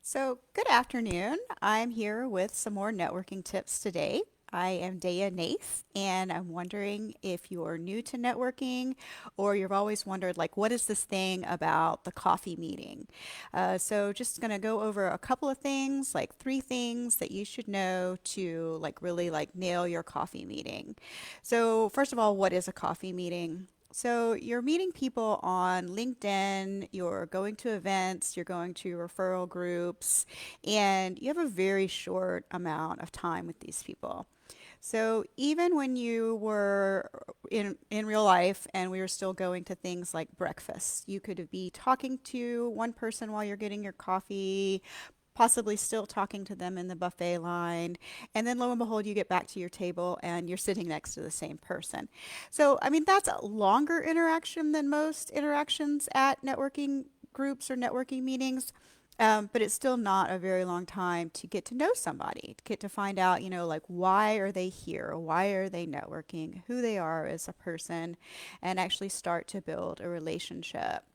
So, good afternoon. I'm here with some more networking tips today. I am Daya Nath, and I'm wondering if you're new to networking or you've always wondered, like, what is this thing about the coffee meeting? Just going to go over a couple of things, like three things that you should know to, like, really, like, nail your coffee meeting. So, first of all, what is a coffee meeting? So you're meeting people on LinkedIn, you're going to events, you're going to referral groups, and you have a very short amount of time with these people. So even when you were in real life and we were still going to things like breakfast, you could be talking to one person while you're getting your coffee, possibly still talking to them in the buffet line, and then lo and behold, you get back to your table and you're sitting next to the same person. So, I mean, that's a longer interaction than most interactions at networking groups or networking meetings. But it's still not a very long time to get to know somebody, to get to find out, like why are they here? Why are they networking? Who they are as a person, and actually start to build a relationship.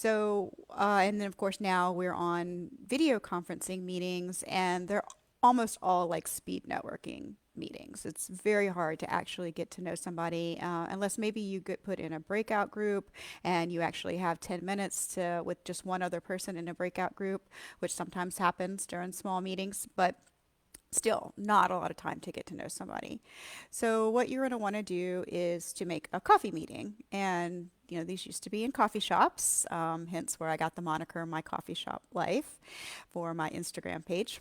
And then of course now we're on video conferencing meetings, and they're almost all like speed networking meetings. It's very hard to actually get to know somebody unless maybe you get put in a breakout group and you actually have 10 minutes to with just one other person in a breakout group, which sometimes happens during small meetings, but still not a lot of time to get to know somebody. So what you're going to want to do is to make a coffee meeting. And these used to be in coffee shops, hence where I got the moniker My Coffee Shop Life for my Instagram page.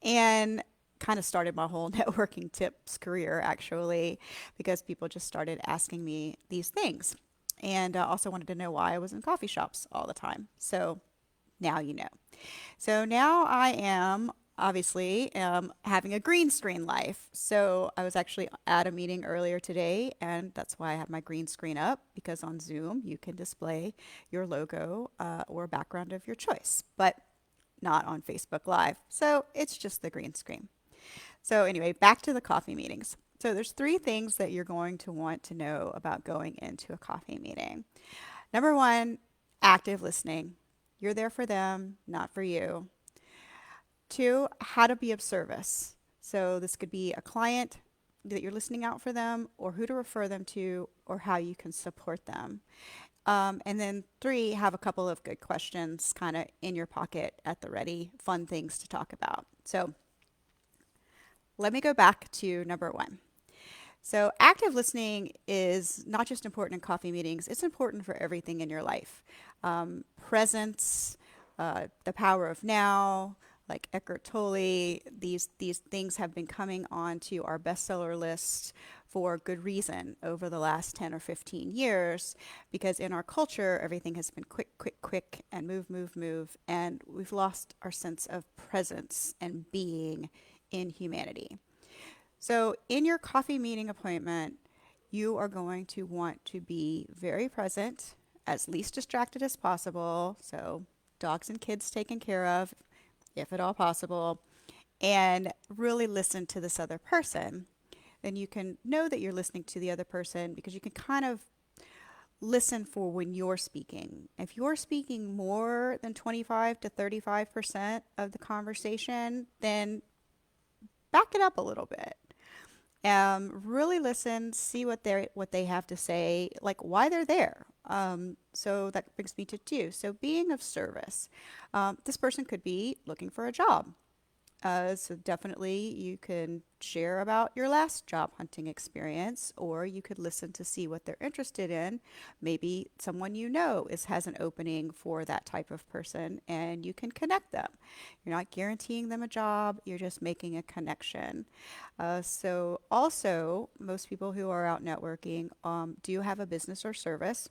And kind of started my whole networking tips career actually, because people just started asking me these things. And also wanted to know why I was in coffee shops all the time. So now you know. So now I am obviously having a green screen life. So I was actually at a meeting earlier today, and that's why I have my green screen up, because on Zoom you can display your logo or background of your choice, but not on Facebook Live. So it's just the green screen. So anyway, back to the coffee meetings. So there's three things that you're going to want to know about going into a coffee meeting. Number one, active listening. You're there for them, not for you. Two, how to be of service. So this could be a client that you're listening out for them, or who to refer them to, or how you can support them. And then three, have a couple of good questions kind of in your pocket at the ready, fun things to talk about. So let me go back to number one. So, active listening is not just important in coffee meetings, it's important for everything in your life. Presence, the power of now, like Eckhart Tolle, these things have been coming onto our bestseller list for good reason over the last 10 or 15 years, because in our culture, everything has been quick, quick, quick, and move, move, move, and we've lost our sense of presence and being in humanity. So, in your coffee meeting appointment, you are going to want to be very present, as least distracted as possible. So, dogs and kids taken care of, if at all possible, and really listen to this other person. Then you can know that you're listening to the other person because you can kind of listen for when you're speaking. If you're speaking more than 25 to 35% of the conversation, then back it up a little bit. Really listen, see what they have to say, like why they're there. So that brings me to two. So being of service. This person could be looking for a job. So definitely you can share about your last job hunting experience, or you could listen to see what they're interested in. Maybe someone has an opening for that type of person, and you can connect them. You're not guaranteeing them a job, you're just making a connection. So also, most people who are out networking do have a business or service,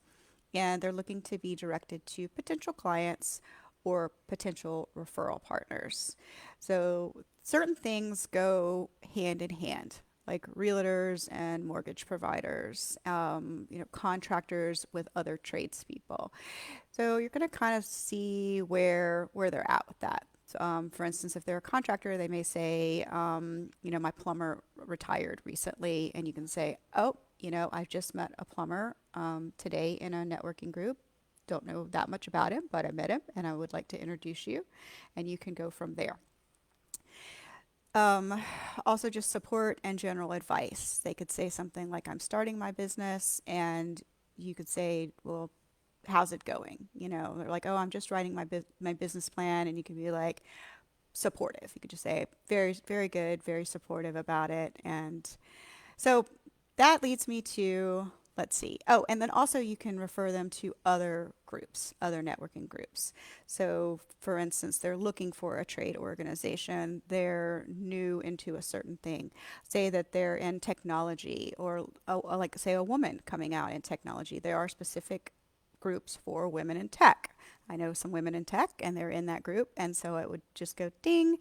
and they're looking to be directed to potential clients or potential referral partners. So certain things go hand in hand, like realtors and mortgage providers, contractors with other tradespeople. So you're going to kind of see where they're at with that. So, for instance, if they're a contractor, they may say, my plumber retired recently, and you can say, oh, I've just met a plumber today in a networking group. Don't know that much about him, but I met him and I would like to introduce you, and you can go from there. Um, Also, just support and general advice. They could say something like, I'm starting my business, and you could say, well, how's it going? They're like, oh, I'm just writing my business plan, and you can be like supportive. You could just say very, very good, very supportive about it. And so that leads me to, let's see. Oh, and then also you can refer them to other groups, other networking groups. So, for instance, they're looking for a trade organization, they're new into a certain thing. Say that they're in technology, or like, say, a woman coming out in technology. There are specific groups for women in tech. I know some women in tech, and they're in that group. And so it would just go ding.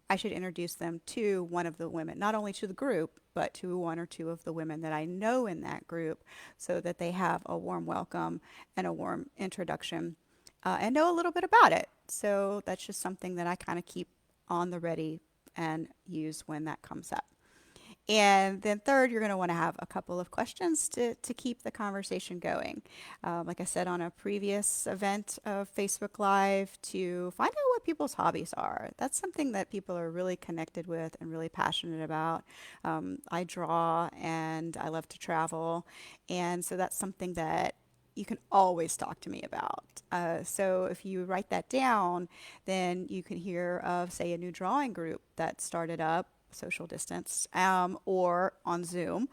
I should introduce them to one of the women, not only to the group, but to one or two of the women that I know in that group, so that they have a warm welcome and a warm introduction, and know a little bit about it. So that's just something that I kind of keep on the ready and use when that comes up. And then third, you're going to want to have a couple of questions to keep the conversation going. Like I said on a previous event of Facebook Live, to find out what people's hobbies are. That's something that people are really connected with and really passionate about. I draw and I love to travel. And so that's something that you can always talk to me about. So if you write that down, then you can hear of, say, a new drawing group that started up, social distance, or on Zoom,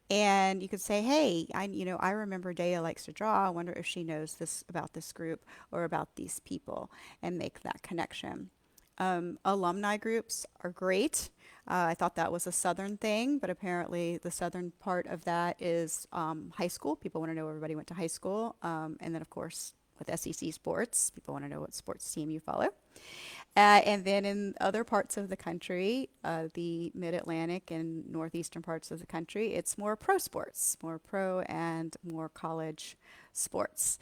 and you could say, "Hey, I remember Daya likes to draw. I wonder if she knows this about this group or about these people," and make that connection. Alumni groups are great. I thought that was a Southern thing, but apparently the Southern part of that is high school. People want to know where everybody went to high school, and then of course with SEC sports, people want to know what sports team you follow. And then in other parts of the country, the mid Atlantic and northeastern parts of the country, it's more pro sports, more pro and more college sports,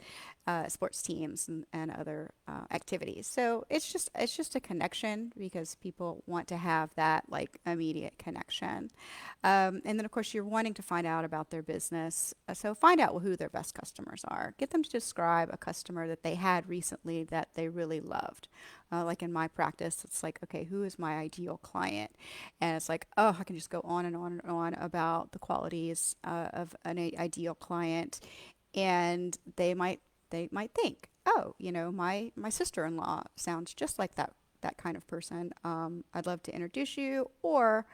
sports teams and other activities. So it's just a connection, because people want to have that like immediate connection. And then of course you're wanting to find out about their business. So find out who their best customers are. Get them to describe a customer that they had recently that they really loved. Like in my practice, it's like, okay, who is my ideal client? And it's like, oh, I can just go on and on and on about the qualities of an ideal client, and they might think, oh, my sister-in-law sounds just like that kind of person. I'd love to introduce you, or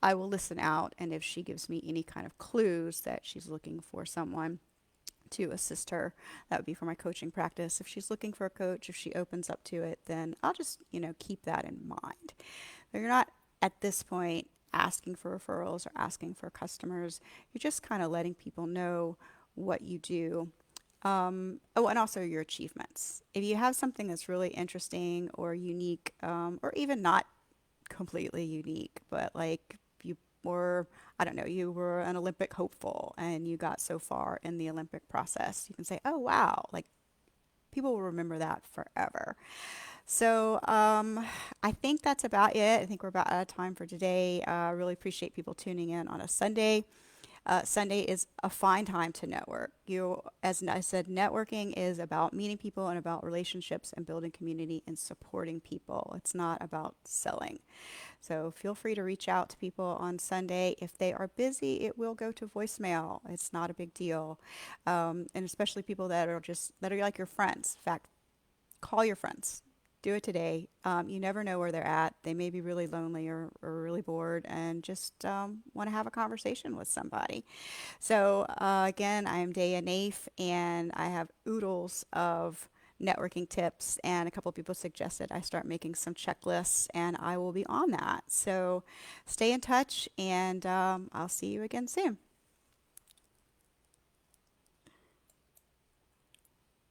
I will listen out, and if she gives me any kind of clues that she's looking for someone to assist her. That would be for my coaching practice. If she's looking for a coach, if she opens up to it, then I'll just, keep that in mind. But you're not at this point asking for referrals or asking for customers. You're just kind of letting people know what you do. Oh, and also your achievements. If you have something that's really interesting or unique, or even not completely unique, but like you were, I don't know, you were an Olympic hopeful and you got so far in the Olympic process, you can say, oh, wow, like people will remember that forever. So I think that's about it. I think we're about out of time for today. I really appreciate people tuning in on a Sunday. Sunday is a fine time to network. As I said, networking is about meeting people and about relationships and building community and supporting people. It's not about selling. So feel free to reach out to people on Sunday. If they are busy, it will go to voicemail. It's not a big deal. And especially people that are like your friends. In fact, call your friends. Do it today. You never know where they're at. They may be really lonely or really bored and just want to have a conversation with somebody. So, again, I am Daya Naif, and I have oodles of networking tips. And a couple of people suggested I start making some checklists, and I will be on that. So, stay in touch, and I'll see you again soon.